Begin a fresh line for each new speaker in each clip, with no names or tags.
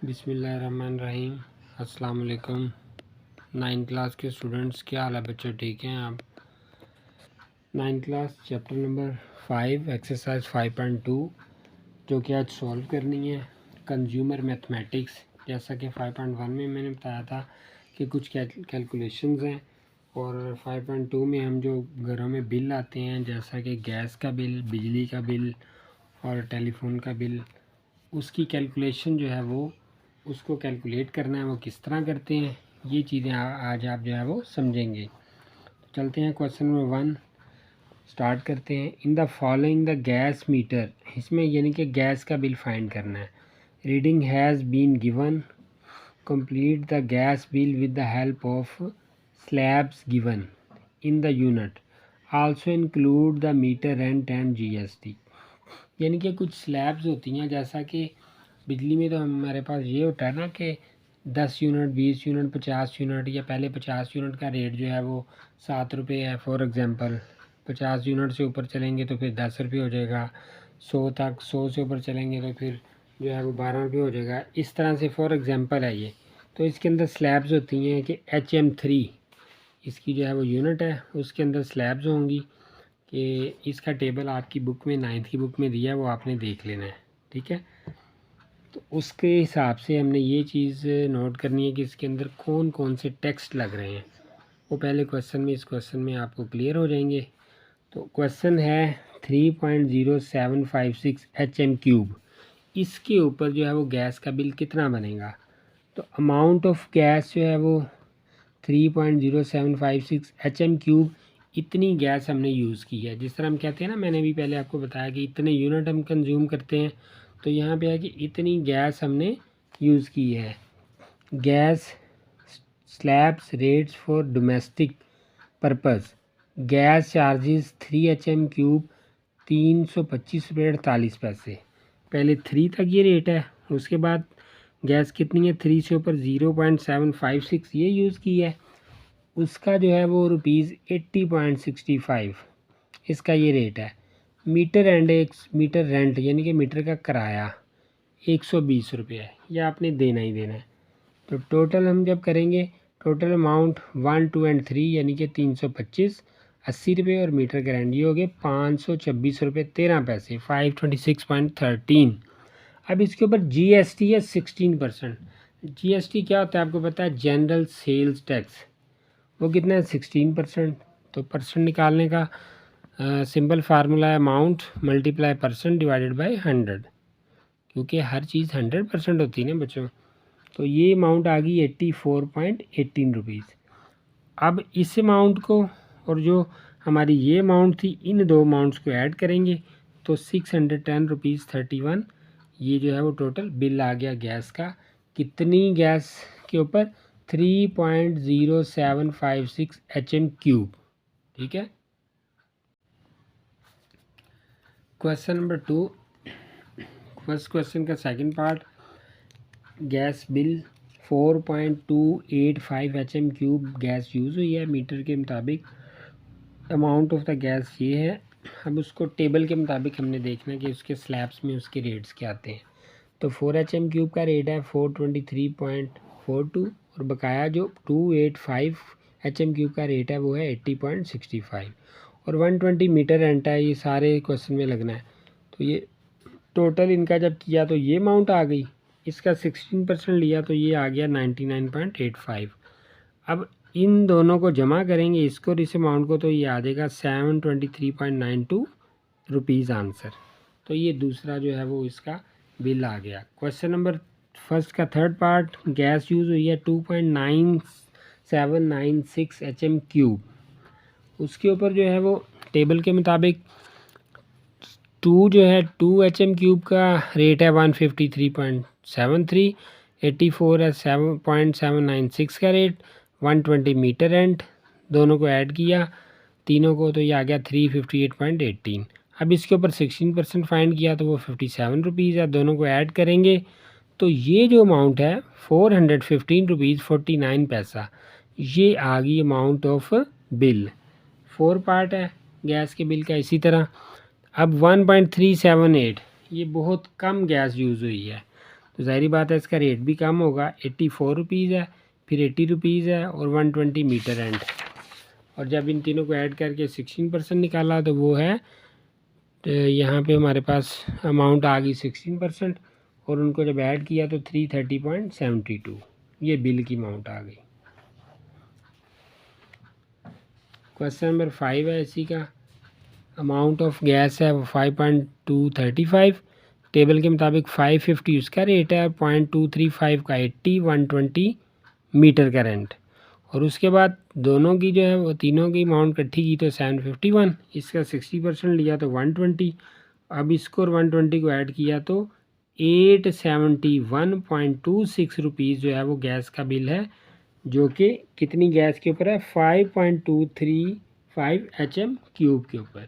बिस्मिल्लाहिर्रहमानिर्रहीम। अस्सलाम वालेकुम। 9th क्लास के स्टूडेंट्स, क्या हाल है बच्चों? ठीक हैं आप? 9th class chapter number 5 exercise 5.2 जो कि आज सॉल्व करनी है, कंज्यूमर मैथमेटिक्स। जैसा कि 5.1 में मैंने बताया था कि कुछ कैलकुलेशंस हैं, और 5.2 में हम जो घरों में बिल आते हैं जैसा कि गैस का बिल, बिजली का बिल और टेलीफोन का बिल, उसकी कैलकुलेशन जो है वो उसको कैलकुलेट करना है, वो किस तरह करते हैं, ये चीज़ें आज आप जो है वो समझेंगे। तो चलते हैं क्वेश्चन नंबर 1 स्टार्ट करते हैं। In the following the gas meter, इसमें यानी कि गैस का बिल फाइंड करना है। Reading has been given, complete the gas bill with the help of slabs given in the unit, also include the meter rent and GST। यानी कि कुछ slabs होती हैं, जैसा कि बिजली में तो हमारे पास ये होता है ना कि 10 यूनिट, 20 यूनिट, 50 यूनिट, या पहले 50 यूनिट का रेट जो है वो 7 रुपये है फॉर एग्ज़ाम्पल। 50 यूनिट से ऊपर चलेंगे तो फिर 10 रुपये हो जाएगा, 100 तक, 100 से ऊपर चलेंगे तो फिर जो है वो 12 रुपये हो जाएगा। इस तरह से फॉर एग्ज़ाम्पल है ये। तो इसके अंदर स्लैब्स होती हैं कि HM3 इसकी जो है वो यूनिट है, उसके अंदर स्लैब्स होंगी कि इसका टेबल आपकी बुक में 9th की बुक में दिया है, वो आपने देख लेना है, ठीक है। तो उसके हिसाब से हमने ये चीज़ नोट करनी है कि इसके अंदर कौन कौन से टेक्स्ट लग रहे हैं, वो पहले क्वेश्चन में, इस क्वेश्चन में आपको क्लियर हो जाएंगे। तो क्वेश्चन है 3.0756 HM3, इसके ऊपर जो है वो गैस का बिल कितना बनेगा। तो अमाउंट ऑफ गैस जो है वो 3.0756 HM3, इतनी गैस हमने यूज़ की है। जिस तरह हम कहते हैं ना, मैंने भी पहले आपको बताया कि इतने यूनिट हम कंज्यूम करते हैं, तो यहाँ पे है कि इतनी गैस हमने यूज़ की है। Gas slabs rates for domestic purpose, gas charges 3 HM3 325.48 पहले 3 तक ये रेट है, उसके बाद गैस कितनी है, 3 से ऊपर 0.756 ये यूज़ की है, उसका जो है वो ₹80.65 इसका ये रेट है। मीटर रेंट यानी कि मीटर का किराया 120 रुपये है, यह आपने देना ही देना है। तो टोटल हम जब करेंगे, टोटल अमाउंट 1, 2 एंड 3 यानी कि 325, 80 रुपये, और मीटर का रेंट ये हो गए 526 रुपये 13 पैसे, 526.13। अब इसके ऊपर GST है 16%। GST क्या होता है आपको पता है? General sales tax. वो कितना है? 16%। तो परसेंट निकालने का सिंपल फार्मूला है amount multiply percent divided by 100, क्योंकि हर चीज़ 100% होती है ना बच्चों। तो ये अमाउंट आ गई 84.18 रुपीज़। अब इस अमाउंट को और जो हमारी ये अमाउंट थी, इन दो अमाउंट्स को ऐड करेंगे तो 610.31 ये जो है वो टोटल बिल आ गया गैस का। कितनी गैस के ऊपर? 3.0756 HM3, ठीक है। क्वेश्चन नंबर 2, फर्स्ट क्वेश्चन का second part, gas bill 4.285 HM3 gas use हुई है मीटर के मुताबिक। अमाउंट ऑफ द गैस ये है। अब उसको टेबल के मुताबिक हमने देखना है कि उसके स्लैब्स में उसके रेट्स क्या आते हैं। तो 4 HM3 का रेट है 423.42, और बकाया जो 285 HM3 का रेट है वो है 80.65, और 120 मीटर रेंट है। ये सारे क्वेश्चन में लगना है। तो ये टोटल इनका जब किया तो ये अमाउंट आ गई, इसका 16% लिया तो ये आ गया 99.85। अब इन दोनों को जमा करेंगे, इसको और इस अमाउंट को, तो ये आ जाएगा 723.92 रुपीज़ आंसर। तो ये दूसरा जो है वो इसका बिल आ गया। क्वेश्चन नंबर फर्स्ट का थर्ड पार्ट, गैस यूज़ हुई है 2.9796 HM3, उसके ऊपर जो है वो टेबल के मुताबिक 2 HM3 का रेट है 153.73, 84 है 7.796 का रेट, 120 मीटर रेंट, दोनों को ऐड किया तीनों को तो ये आ गया 358.18। अब इसके ऊपर 16% फाइंड किया तो वो 57 रुपीज़ है। दोनों को ऐड करेंगे तो ये जो अमाउंट है 415 रुपीज़ 49 पैसा, ये आ गई अमाउंट ऑफ बिल। 4 पार्ट है गैस के बिल का। इसी तरह अब 1.378, ये बहुत कम गैस यूज़ हुई है, तो ज़ाहिर बात है इसका रेट भी कम होगा। 84 रुपीज़ है, फिर 80 रुपीज़ है और 120 मीटर एंड। और जब इन तीनों को ऐड करके 16% निकाला तो वो है, तो यहाँ पे हमारे पास अमाउंट आ गई 16%, और उनको जब ऐड किया तो 330.72 ये बिल की अमाउंट आ गई। क्वेश्चन नंबर 5 है इसी का। अमाउंट ऑफ गैस है वो 5.235, टेबल के मुताबिक 550 उसका रेट है, 0.235 का 80, 120 मीटर का रेंट। और उसके बाद दोनों की जो है वो तीनों की अमाउंट इकट्ठी की तो 751, इसका 60% लिया तो 120। अब इसको और 120 को ऐड किया तो 871.26 रुपीज़ जो है वो गैस का बिल है, जो कि कितनी गैस के ऊपर है, 5.235 HM क्यूब के ऊपर।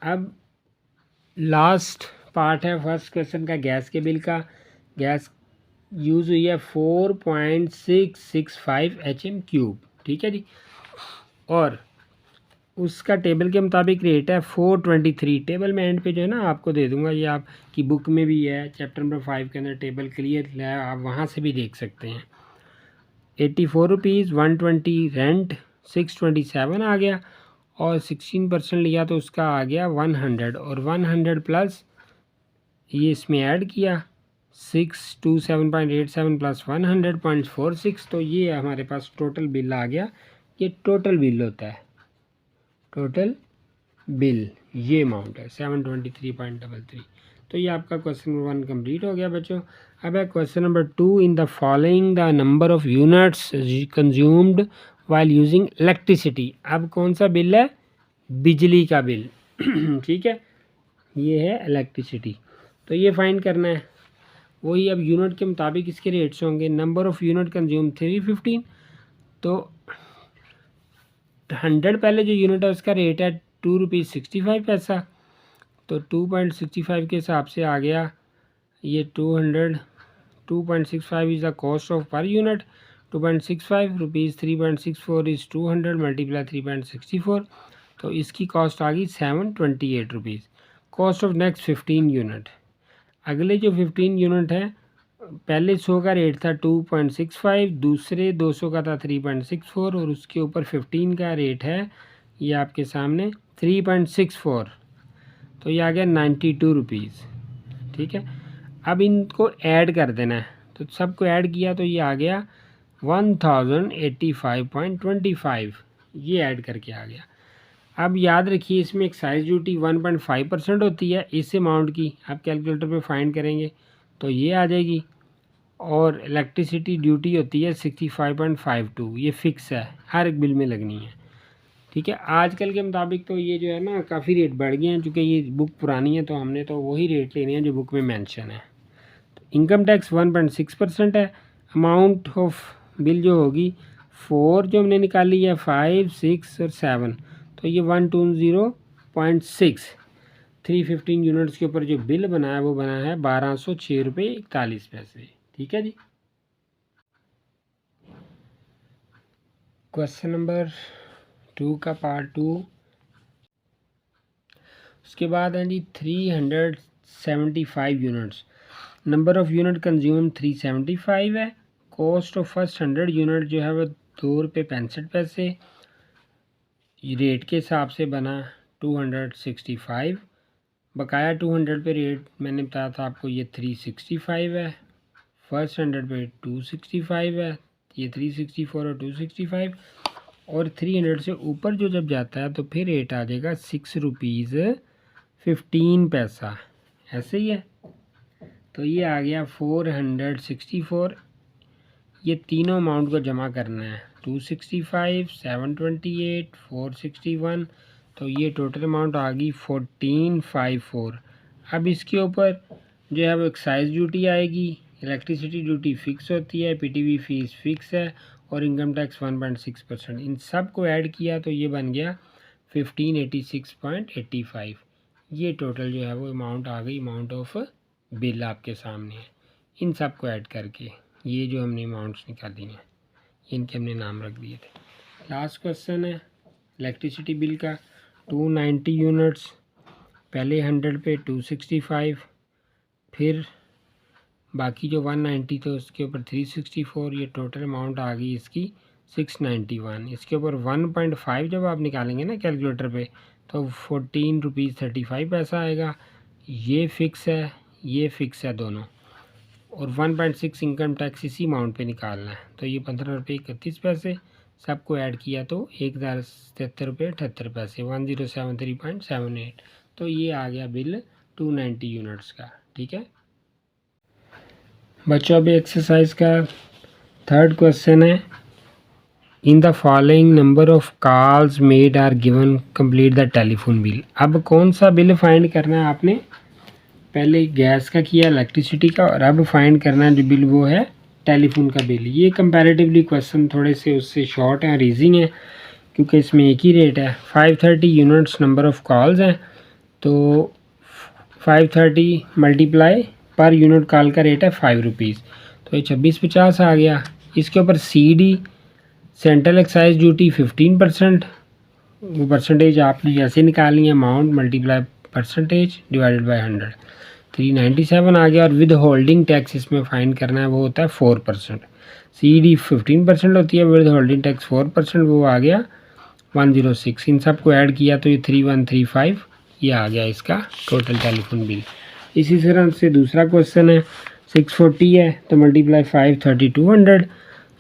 अब लास्ट पार्ट है फर्स्ट क्वेश्चन का, गैस के बिल का। गैस यूज़ हुई है 4.665 HM क्यूब, ठीक है जी। और उसका टेबल के मुताबिक रेट है 423। टेबल में एंड पे जो है ना आपको दे दूंगा, ये आपकी बुक में भी है, चैप्टर नंबर 5 के अंदर टेबल क्लियर है, आप वहाँ से भी देख सकते हैं। 84 रुपीज़, 120 रेंट, 627 आ गया, और 16% लिया तो उसका आ गया 100, और 100 प्लस ये इसमें ऐड किया 627.87 प्लस 100.46, तो ये हमारे पास टोटल बिल आ गया। ये टोटल बिल होता है, टोटल बिल ये अमाउंट है 723.33। तो ये आपका क्वेश्चन नंबर 1 कंप्लीट हो गया बच्चों। अब है question number 2, in the following the number of units consumed while using electricity. अब कौन सा बिल है, बिजली का बिल ठीक है, ये है इलेक्ट्रिसिटी। तो ये फाइंड करना है, वही अब यूनिट के मुताबिक इसके रेट्स होंगे। नंबर ऑफ़ यूनिट कंज्यूम 315, तो 100 पहले जो यूनिट है उसका रेट है 2.65 पैसा, तो 2.65 के हिसाब से आ गया ये 2.65 is the cost of per unit, 2.65 rupees, 3.64 is 200 multiply 3.64, तो इसकी कॉस्ट आ गई 728 rupees. Cost of next 15 unit, अगले जो 15 यूनिट है, पहले 100 का रेट था 2.65, दूसरे 200 का था 3.64, और उसके ऊपर 15 का रेट है ये आपके सामने 3.64, तो ये आ गया 92 रुपीज़, ठीक है। अब इनको ऐड कर देना है, तो सबको ऐड किया तो ये आ गया 1085.25, ये ऐड करके आ गया। अब याद रखिए इसमें एक्साइज ड्यूटी 1.5% होती है इस अमाउंट की, आप कैलकुलेटर पे फाइंड करेंगे तो ये आ जाएगी, और इलेक्ट्रिसिटी ड्यूटी होती है 65.52, ये फ़िक्स है, हर एक बिल में लगनी है, ठीक है। आजकल के मुताबिक तो ये जो है ना काफ़ी रेट बढ़ गए हैं, चूँकि ये बुक पुरानी है तो हमने तो वही रेट लेने हैं जो बुक में मेंशन है। तो इनकम टैक्स 1.6% है। अमाउंट ऑफ बिल जो होगी 4 जो हमने निकाली है, 5, 6 और 7, तो ये 120.6, 315 यूनिट्स के ऊपर जो बिल बना है वो बना है 1206 रुपये 41 पैसे, ठीक है जी। क्वेश्चन नंबर 2 का पार्ट 2, उसके बाद है जी 375 units, number of unit consume 375 है, कॉस्ट ऑफ फर्स्ट 100 यूनिट जो है वो 2 रुपये 65 पैसे, रेट के हिसाब से बना 265, बकाया 200 पे रेट मैंने बताया था आपको ये 365 है, फर्स्ट 100 पे 265 है, ये 364 और 265, और 300 से ऊपर जो जब जाता है तो फिर रेट आ जाएगा 6 रुपीज़ 15 पैसा, ऐसे ही है। तो ये आ गया 464, ये तीनों अमाउंट को जमा करना है, 265, 728, 461, तो ये टोटल अमाउंट आ गई 1454। अब इसके ऊपर जो है वो एक्साइज ड्यूटी आएगी, इलेक्ट्रिसिटी ड्यूटी फ़िक्स होती है, पीटीवी फीस फ़िक्स है, और इनकम टैक्स 1.6%। इन सब को ऐड किया तो ये बन गया 1586.85। ये टोटल जो है वो अमाउंट आ गई, अमाउंट ऑफ बिल आपके सामने है। इन सब को ऐड करके ये जो हमने अमाउंट्स निकाली हैं इनके हमने नाम रख दिए थे। लास्ट क्वेश्चन है इलेक्ट्रिसिटी बिल का, 290 यूनिट्स, पहले 100 पे 265, फिर बाकी जो 190 तो उसके ऊपर 364, ये टोटल अमाउंट आ गई इसकी 691। इसके ऊपर 1.5 जब आप निकालेंगे ना कैलकुलेटर पे तो 14 रुपीज़ 35 पैसा आएगा। ये फ़िक्स है, ये फ़िक्स है दोनों, और 1.6 इनकम टैक्स इसी अमाउंट पे निकालना है। तो ये 15 रुपये 31 पैसे, सबको ऐड किया तो 1073 रुपये 78 पैसे, 1073.78। तो ये आ गया बिल 290 यूनिट्स का। ठीक है बच्चों, अभी एक्सरसाइज का थर्ड क्वेश्चन है, in the following number of calls made are given, complete the telephone bill. अब कौन सा बिल फाइंड करना है आपने, पहले गैस का किया, इलेक्ट्रिसिटी का, और अब फाइंड करना है जो बिल वो है टेलीफोन का बिल। ये कंपैरेटिवली क्वेश्चन थोड़े से उससे शॉर्ट हैं और ईजी हैं क्योंकि इसमें एक ही रेट है। 530 यूनिट्स नंबर ऑफ कॉल्स हैं, तो 530 मल्टीप्लाई पर यूनिट कॉल का रेट है 5 रुपीज़, तो ये 2650 आ गया। इसके ऊपर CD सेंट्रल एक्साइज ड्यूटी 15%, वो परसेंटेज आपने जैसे निकालनी है, amount multiply percentage divided by 100, 397 आ गया। और विद होल्डिंग टैक्स इसमें फाइंड करना है, वो होता है 4%। CD 15% होती है, विद होल्डिंग टैक्स 4%, वो आ गया 106। इन सब को ऐड किया तो ये 3135, ये आ गया इसका टोटल टेलीफोन बिल। इसी तरह से दूसरा क्वेश्चन है, 640 है तो मल्टीप्लाई 530 200,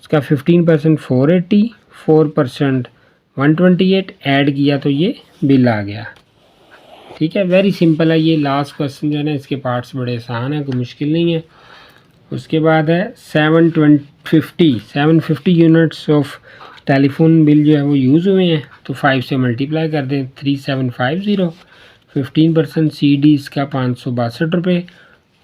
उसका 15% 480, 4% 128, ऐड किया तो ये बिल आ गया। ठीक है, वेरी सिंपल है ये लास्ट क्वेश्चन जो है ना, इसके पार्ट्स बड़े आसान हैं, कोई मुश्किल नहीं है। उसके बाद है 750 यूनिट्स ऑफ टेलीफोन बिल जो है वो यूज़ हुए हैं, तो 5 से मल्टीप्लाई कर दें, 3750, 15% CD इसका 562 रुपये,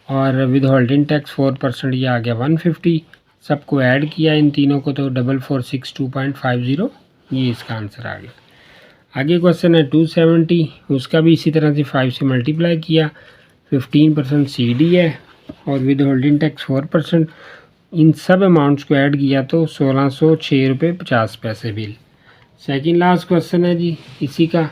और विद होल्डिंग टैक्स 4% ये आ गया 150। सबको ऐड किया इन तीनों को तो 4462.50, ये इसका आंसर आ गया। आगे क्वेश्चन है 270, उसका भी इसी तरह से 5 से मल्टीप्लाई किया, 15% CD है और विद होल्डिंग टैक्स 4%, इन सब अमाउंट्स को ऐड किया तो 1606 रुपये 50 पैसे बिल। सेकंड लास्ट क्वेश्चन है जी इसी का,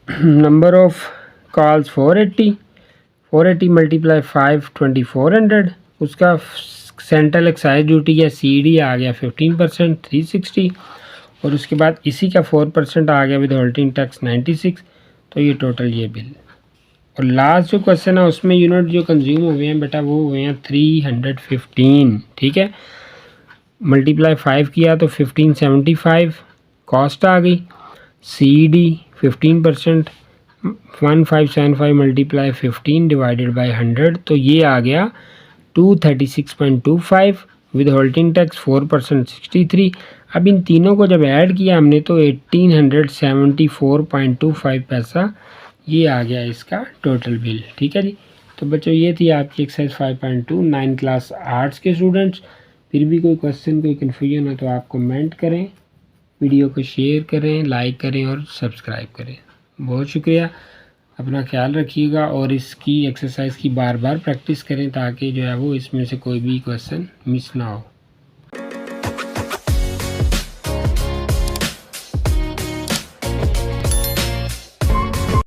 नंबर ऑफ कॉल्स 480 मल्टीप्लाई 5 2400, उसका सेंट्रल एक्साइज ड्यूटी है CD आ गया 15% 360, और उसके बाद इसी का 4% आ गया विद होल्डिंग टैक्स 96, तो ये टोटल ये बिल। और लास्ट जो क्वेश्चन है उसमें यूनिट जो कंज्यूम हुए हैं बेटा वो हुए हैं 315। ठीक है, मल्टीप्लाई 5 किया तो 1575 कॉस्ट आ गई, CD 15% 1575 मल्टीप्लाई 15 डिवाइडेड बाय 100, तो ये आ गया 236.25, विद होल्डिंग टैक्स 4% 63। अब इन तीनों को जब ऐड किया हमने तो 1874.25 पैसा, ये आ गया इसका टोटल बिल। ठीक है जी, तो बच्चों ये थी आपकी एक्सरसाइज 5.2 9 क्लास आर्ट्स के स्टूडेंट्स। फिर भी कोई क्वेश्चन कोई कन्फ्यूजन हो तो आप कमेंट करें, वीडियो को शेयर करें, लाइक करें और सब्सक्राइब करें। बहुत शुक्रिया, अपना ख्याल रखिएगा और इसकी एक्सरसाइज की बार बार प्रैक्टिस करें ताकि जो है वो इसमें से कोई भी क्वेश्चन मिस ना हो।